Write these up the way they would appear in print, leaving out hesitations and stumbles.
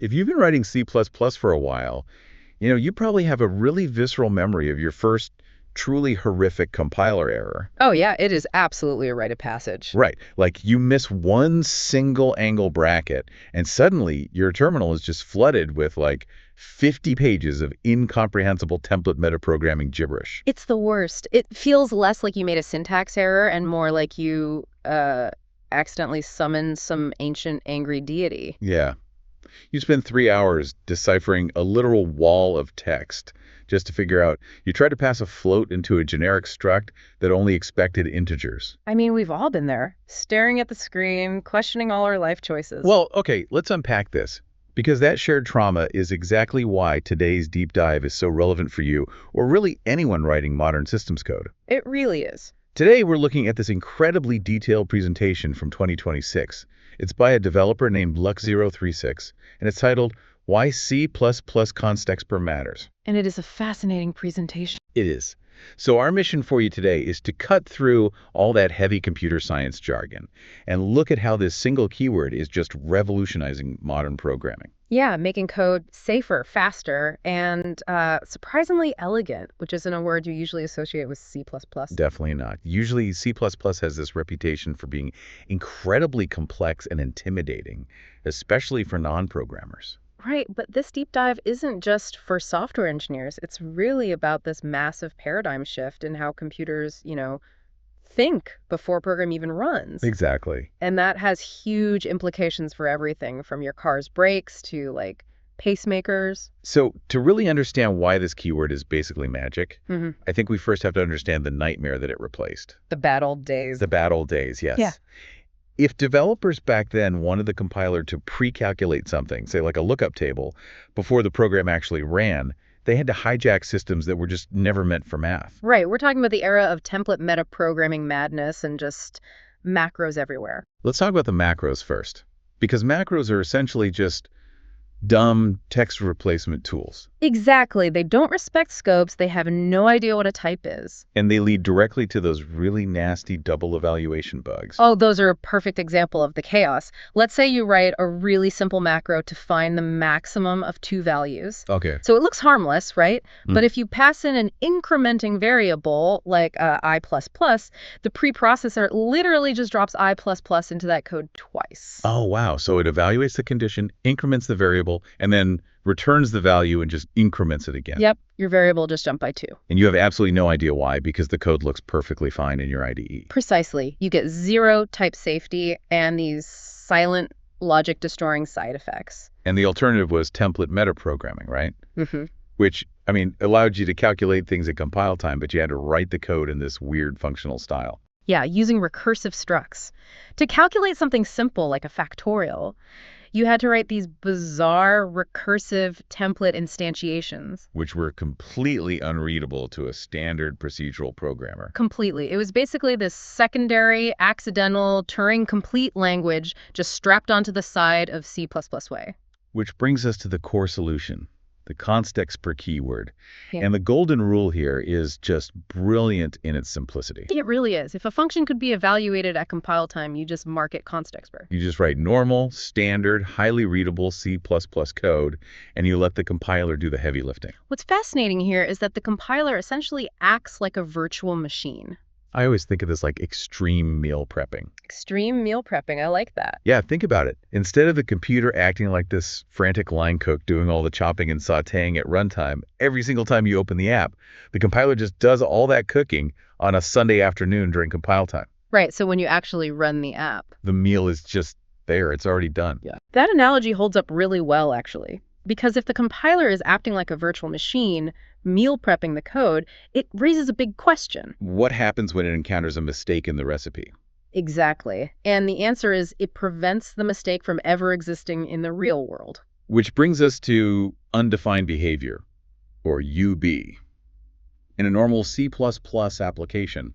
If you've been writing C++ for a while, you probably have a really visceral memory of your first truly horrific compiler error. Oh, yeah, it is absolutely a rite of passage. Right. Like you miss one single angle bracket, and suddenly your terminal is just flooded with like 50 pages of incomprehensible template metaprogramming gibberish. It's the worst. It feels less like you made a syntax error and more like you accidentally summoned some ancient angry deity. Yeah. You spend 3 hours deciphering a literal wall of text just to figure out you tried to pass a float into a generic struct that only expected integers. I mean, we've all been there, staring at the screen, questioning all our life choices. Well, okay, let's unpack this. Because that shared trauma is exactly why today's deep dive is so relevant for you, or really anyone writing modern systems code. It really is. Today, we're looking at this incredibly detailed presentation from 2026. It's by a developer named Luck036, and it's titled Why C++ constexpr Matters. And it is a fascinating presentation. It is. So our mission for you today is to cut through all that heavy computer science jargon and look at how this single keyword is just revolutionizing modern programming. Yeah, making code safer, faster, and surprisingly elegant, which isn't a word you usually associate with C++. Definitely not. Usually C++ has this reputation for being incredibly complex and intimidating, especially for non-programmers. Right, but this deep dive isn't just for software engineers. It's really about this massive paradigm shift in how computers, think before a program even runs. Exactly. And that has huge implications for everything from your car's brakes to like pacemakers. So to really understand why this keyword is basically magic, Hmm. I think we first have to understand the nightmare that it replaced. The bad old days. The bad old days, yes. Yeah. If developers back then wanted the compiler to pre-calculate something, say like a lookup table, before the program actually ran, they had to hijack systems that were just never meant for math. Right, we're talking about the era of template metaprogramming madness and just macros everywhere. Let's talk about the macros first, because macros are essentially just dumb text replacement tools. Exactly. They don't respect scopes. They have no idea what a type is. And they lead directly to those really nasty double evaluation bugs. Oh, those are a perfect example of the chaos. Let's say you write a really simple macro to find the maximum of two values. Okay. So it looks harmless, right? But if you pass in an incrementing variable like I++, the preprocessor literally just drops I++ into that code twice. Oh, wow. So it evaluates the condition, increments the variable, and then returns the value and just increments it again. Yep, your variable just jumped by 2. And you have absolutely no idea why, because the code looks perfectly fine in your IDE. Precisely. You get 0 type safety and these silent logic destroying side effects. And the alternative was template metaprogramming, right? Mm-hmm. Which, allowed you to calculate things at compile time, but you had to write the code in this weird functional style. Yeah, using recursive structs. To calculate something simple like a factorial, you had to write these bizarre recursive template instantiations. Which were completely unreadable to a standard procedural programmer. Completely. It was basically this secondary, accidental, Turing-complete language just strapped onto the side of C++ way. Which brings us to the core solution, the constexpr keyword. Yeah. And the golden rule here is just brilliant in its simplicity. It really is. If a function could be evaluated at compile time, you just mark it constexpr. You just write normal, standard, highly readable C++ code, and you let the compiler do the heavy lifting. What's fascinating here is that the compiler essentially acts like a virtual machine. I always think of this like extreme meal prepping. Extreme meal prepping. I like that. Yeah, think about it. Instead of the computer acting like this frantic line cook doing all the chopping and sautéing at runtime, every single time you open the app, the compiler just does all that cooking on a Sunday afternoon during compile time. Right, so when you actually run the app. The meal is just there. It's already done. Yeah. That analogy holds up really well, actually. Because if the compiler is acting like a virtual machine, meal prepping the code, it raises a big question. What happens when it encounters a mistake in the recipe? Exactly. And the answer is it prevents the mistake from ever existing in the real world. Which brings us to undefined behavior, or UB. In a normal C++ application,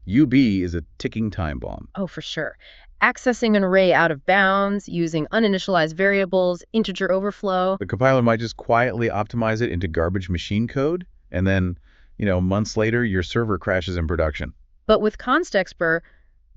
UB is a ticking time bomb. Oh, for sure. Accessing an array out of bounds, using uninitialized variables, integer overflow. The compiler might just quietly optimize it into garbage machine code, and then, months later, your server crashes in production. But with constexpr,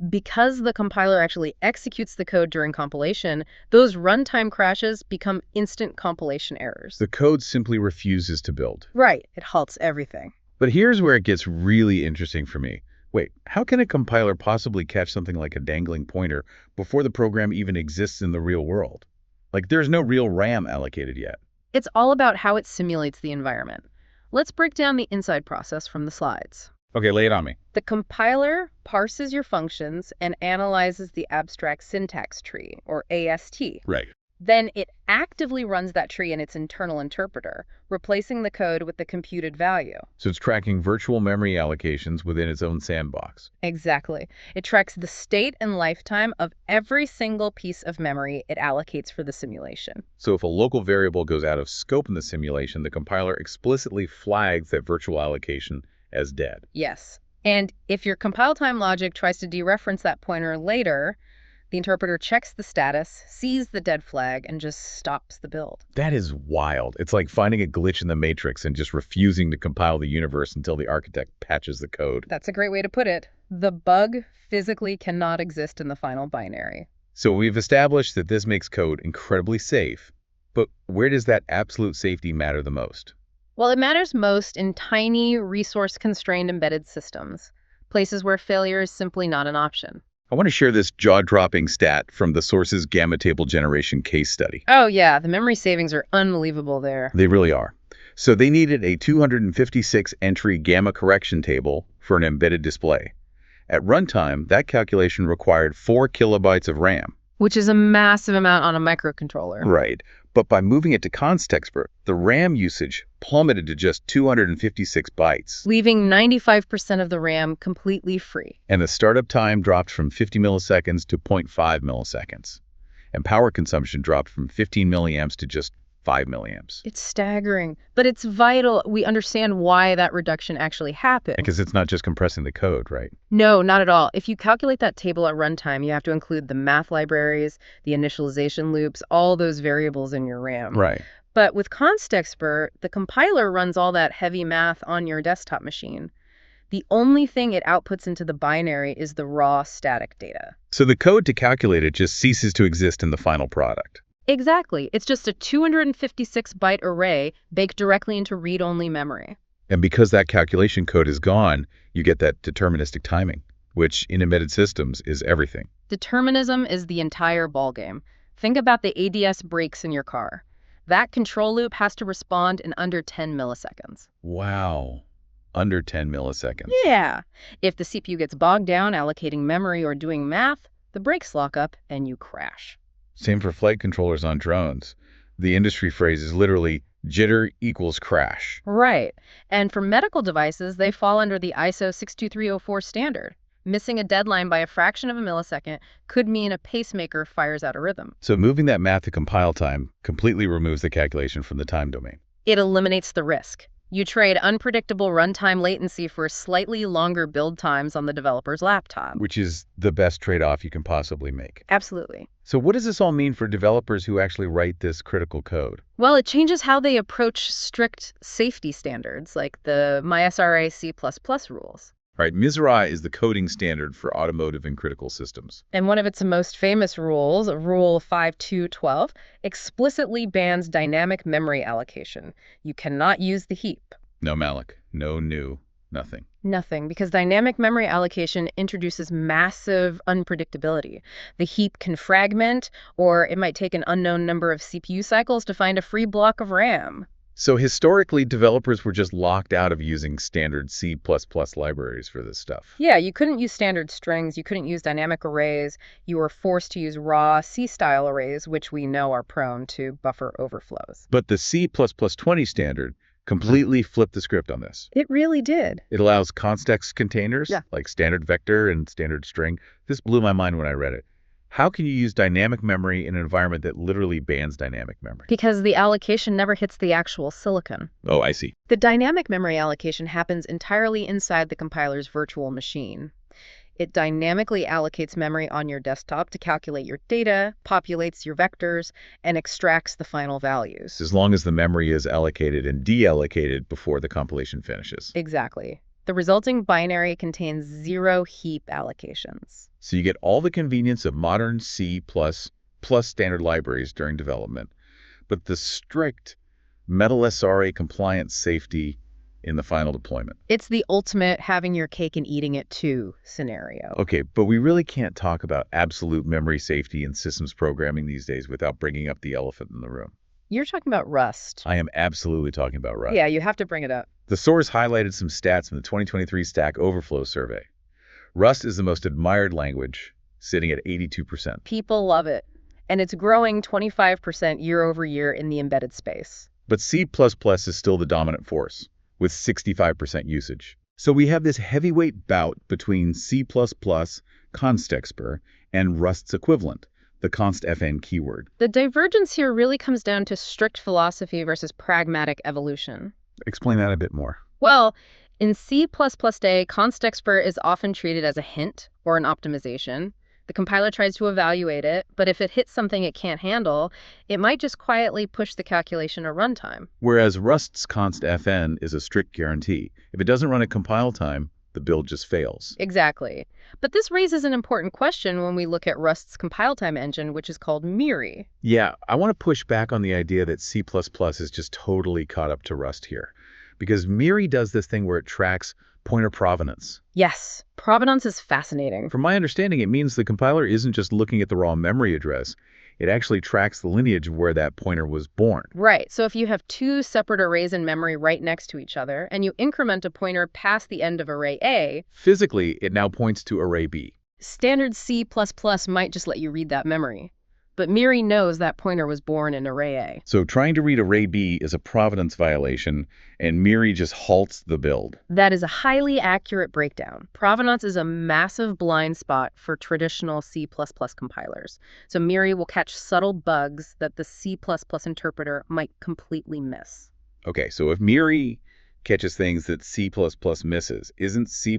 Because the compiler actually executes the code during compilation, those runtime crashes become instant compilation errors. The code simply refuses to build. Right, it halts everything. But here's where it gets really interesting for me. Wait, how can a compiler possibly catch something like a dangling pointer before the program even exists in the real world? Like, there's no real RAM allocated yet. It's all about how it simulates the environment. Let's break down the inside process from the slides. Okay, lay it on me. The compiler parses your functions and analyzes the abstract syntax tree, or AST. Right. Then it actively runs that tree in its internal interpreter, replacing the code with the computed value. So it's tracking virtual memory allocations within its own sandbox. Exactly. It tracks the state and lifetime of every single piece of memory it allocates for the simulation. So if a local variable goes out of scope in the simulation, the compiler explicitly flags that virtual allocation as dead. Yes. And if your compile time logic tries to dereference that pointer later, the interpreter checks the status, sees the dead flag, and just stops the build. That is wild. It's like finding a glitch in the matrix and just refusing to compile the universe until the architect patches the code. That's a great way to put it. The bug physically cannot exist in the final binary. So we've established that this makes code incredibly safe. But where does that absolute safety matter the most? Well, it matters most in tiny, resource-constrained embedded systems, places where failure is simply not an option. I want to share this jaw-dropping stat from the Source's gamma table generation case study. Oh yeah, the memory savings are unbelievable there. They really are. So they needed a 256-entry gamma correction table for an embedded display. At runtime, that calculation required 4 kilobytes of RAM. Which is a massive amount on a microcontroller. Right. But by moving it to constexpr, the RAM usage plummeted to just 256 bytes. Leaving 95% of the RAM completely free. And the startup time dropped from 50 milliseconds to 0.5 milliseconds. And power consumption dropped from 15 milliamps to just 5 milliamps. It's staggering, but it's vital we understand why that reduction actually happened. Because it's not just compressing the code, right? No, not at all. If you calculate that table at runtime, you have to include the math libraries, the initialization loops, all those variables in your RAM. Right. But with constexpr, the compiler runs all that heavy math on your desktop machine. The only thing it outputs into the binary is the raw static data. So the code to calculate it just ceases to exist in the final product. Exactly. It's just a 256-byte array baked directly into read-only memory. And because that calculation code is gone, you get that deterministic timing, which in embedded systems is everything. Determinism is the entire ballgame. Think about the ADS brakes in your car. That control loop has to respond in under 10 milliseconds. Wow. Under 10 milliseconds. Yeah. If the CPU gets bogged down allocating memory or doing math, the brakes lock up and you crash. Same for flight controllers on drones. The industry phrase is literally jitter equals crash. Right. And for medical devices, they fall under the ISO 62304 standard. Missing a deadline by a fraction of a millisecond could mean a pacemaker fires out a rhythm. So moving that math to compile time completely removes the calculation from the time domain. It eliminates the risk. You trade unpredictable runtime latency for slightly longer build times on the developer's laptop. Which is the best trade-off you can possibly make. Absolutely. So what does this all mean for developers who actually write this critical code? Well, it changes how they approach strict safety standards like the MySRA C++ rules. Right, MISRA is the coding standard for automotive and critical systems. And one of its most famous rules, Rule 5212, explicitly bans dynamic memory allocation. You cannot use the heap. No malloc, no new, nothing. Nothing, because dynamic memory allocation introduces massive unpredictability. The heap can fragment, or it might take an unknown number of CPU cycles to find a free block of RAM. So historically, developers were just locked out of using standard C++ libraries for this stuff. Yeah, you couldn't use standard strings, you couldn't use dynamic arrays, you were forced to use raw C-style arrays, which we know are prone to buffer overflows. But the C++20 standard completely flipped the script on this. It really did. It allows context containers, like standard vector and standard string. This blew my mind when I read it. How can you use dynamic memory in an environment that literally bans dynamic memory? Because the allocation never hits the actual silicon. Oh, I see. The dynamic memory allocation happens entirely inside the compiler's virtual machine. It dynamically allocates memory on your desktop to calculate your data, populates your vectors, and extracts the final values. As long as the memory is allocated and deallocated before the compilation finishes. Exactly. The resulting binary contains 0 heap allocations. So you get all the convenience of modern C++ plus standard libraries during development, but the strict metal SRA compliance safety in the final deployment. It's the ultimate having your cake and eating it too scenario. Okay, but we really can't talk about absolute memory safety in systems programming these days without bringing up the elephant in the room. You're talking about Rust. I am absolutely talking about Rust. Yeah, you have to bring it up. The source highlighted some stats from the 2023 Stack Overflow survey. Rust is the most admired language, sitting at 82%. People love it. And it's growing 25% year over year in the embedded space. But C++ is still the dominant force, with 65% usage. So we have this heavyweight bout between C++, constexpr, and Rust's equivalent, the constfn keyword. The divergence here really comes down to strict philosophy versus pragmatic evolution. Explain that a bit more. Well, in C++ day, constexpr is often treated as a hint or an optimization. The compiler tries to evaluate it, but if it hits something it can't handle, it might just quietly push the calculation to runtime. Whereas Rust's constfn is a strict guarantee. If it doesn't run at compile time, the build just fails. Exactly. But this raises an important question when we look at Rust's compile time engine, which is called MIRI. Yeah, I want to push back on the idea that C++ is just totally caught up to Rust here. Because MIRI does this thing where it tracks pointer provenance. Yes, provenance is fascinating. From my understanding, it means the compiler isn't just looking at the raw memory address. It actually tracks the lineage of where that pointer was born. Right, so if you have two separate arrays in memory right next to each other, and you increment a pointer past the end of array A, physically, it now points to array B. Standard C++ might just let you read that memory. But MIRI knows that pointer was born in array A. So trying to read array B is a provenance violation, and MIRI just halts the build. That is a highly accurate breakdown. Provenance is a massive blind spot for traditional C++ compilers. So MIRI will catch subtle bugs that the C++ interpreter might completely miss. Okay, so if MIRI catches things that C++ misses, isn't C++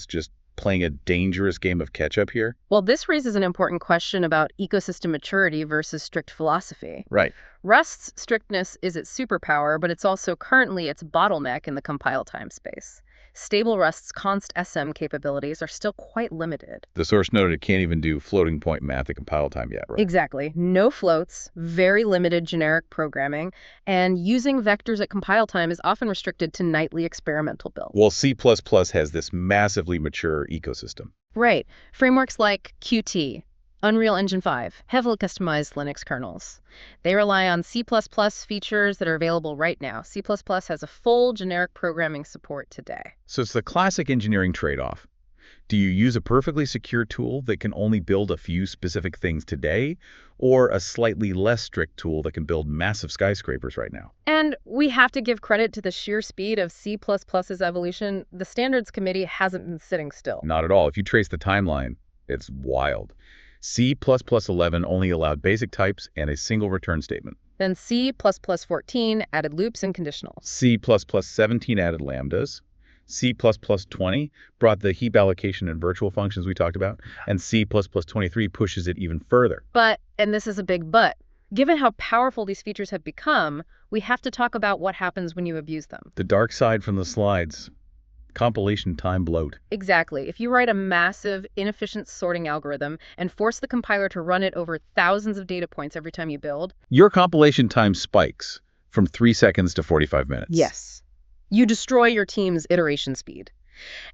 just playing a dangerous game of catch-up here? Well, this raises an important question about ecosystem maturity versus strict philosophy. Right. Rust's strictness is its superpower, but it's also currently its bottleneck in the compile time space. Stable Rust's const SM capabilities are still quite limited. The source noted it can't even do floating point math at compile time yet, right? Exactly. No floats, very limited generic programming, and using vectors at compile time is often restricted to nightly experimental builds. Well, C++ has this massively mature ecosystem. Right. Frameworks like Qt, Unreal Engine 5, heavily customized Linux kernels. They rely on C++ features that are available right now. C++ has a full generic programming support today. So it's the classic engineering trade-off. Do you use a perfectly secure tool that can only build a few specific things today, or a slightly less strict tool that can build massive skyscrapers right now? And we have to give credit to the sheer speed of C++'s evolution. The standards committee hasn't been sitting still. Not at all. If you trace the timeline, it's wild. C++ 11 only allowed basic types and a single return statement. Then C++14 added loops and conditionals. C++ 17 added lambdas. C++ 20 brought the heap allocation and virtual functions we talked about. And C++ 23 pushes it even further. But, and this is a big but, given how powerful these features have become, we have to talk about what happens when you abuse them. The dark side from the slides. Compilation time bloat. Exactly. If you write a massive, inefficient sorting algorithm and force the compiler to run it over thousands of data points every time you build, your compilation time spikes from 3 seconds to 45 minutes. Yes. You destroy your team's iteration speed.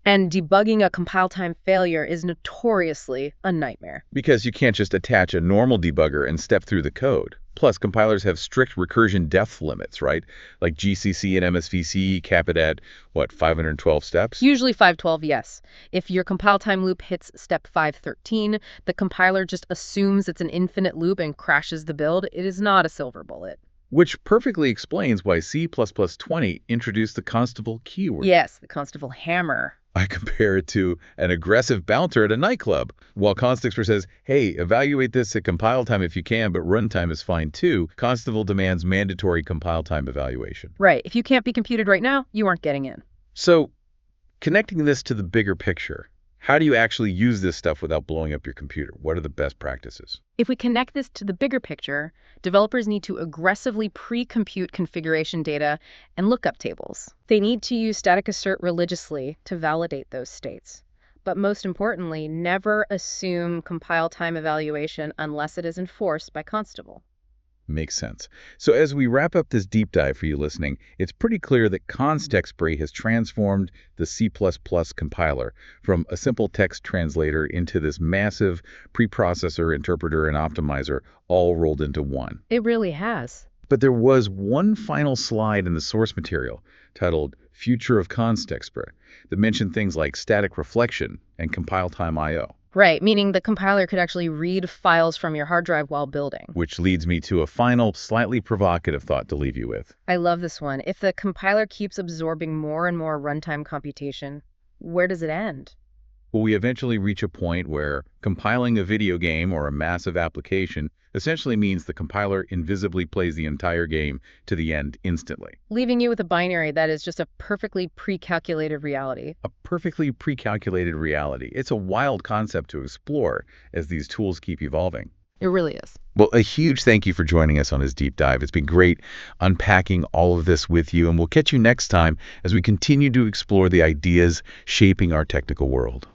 And debugging a compile time failure is notoriously a nightmare. Because you can't just attach a normal debugger and step through the code. Plus, compilers have strict recursion depth limits, right? Like GCC and MSVC cap it at, 512 steps? Usually 512, yes. If your compile time loop hits step 513, the compiler just assumes it's an infinite loop and crashes the build. It is not a silver bullet. Which perfectly explains why C++ 20 introduced the constable keyword. Yes, the constable hammer. I compare it to an aggressive bouncer at a nightclub. While constexpr says, hey, evaluate this at compile time if you can, but runtime is fine too, constable demands mandatory compile time evaluation. Right. If you can't be computed right now, you aren't getting in. So, connecting this to the bigger picture, How do you actually use this stuff without blowing up your computer? What are the best practices? If we connect this to the bigger picture, developers need to aggressively pre-compute configuration data and lookup tables. They need to use static assert religiously to validate those states. But most importantly, never assume compile time evaluation unless it is enforced by Constable. Makes sense. So as we wrap up this deep dive for you listening, it's pretty clear that constexpr has transformed the C++ compiler from a simple text translator into this massive preprocessor, interpreter, and optimizer all rolled into one. It really has. But there was one final slide in the source material titled Future of constexpr that mentioned things like static reflection and compile time I/O. Right, meaning the compiler could actually read files from your hard drive while building. Which leads me to a final, slightly provocative thought to leave you with. I love this one. If the compiler keeps absorbing more and more runtime computation, where does it end? Will we eventually reach a point where compiling a video game or a massive application essentially means the compiler invisibly plays the entire game to the end instantly? Leaving you with a binary that is just a perfectly pre-calculated reality. A perfectly pre-calculated reality. It's a wild concept to explore as these tools keep evolving. It really is. Well, a huge thank you for joining us on this deep dive. It's been great unpacking all of this with you, and we'll catch you next time as we continue to explore the ideas shaping our technical world.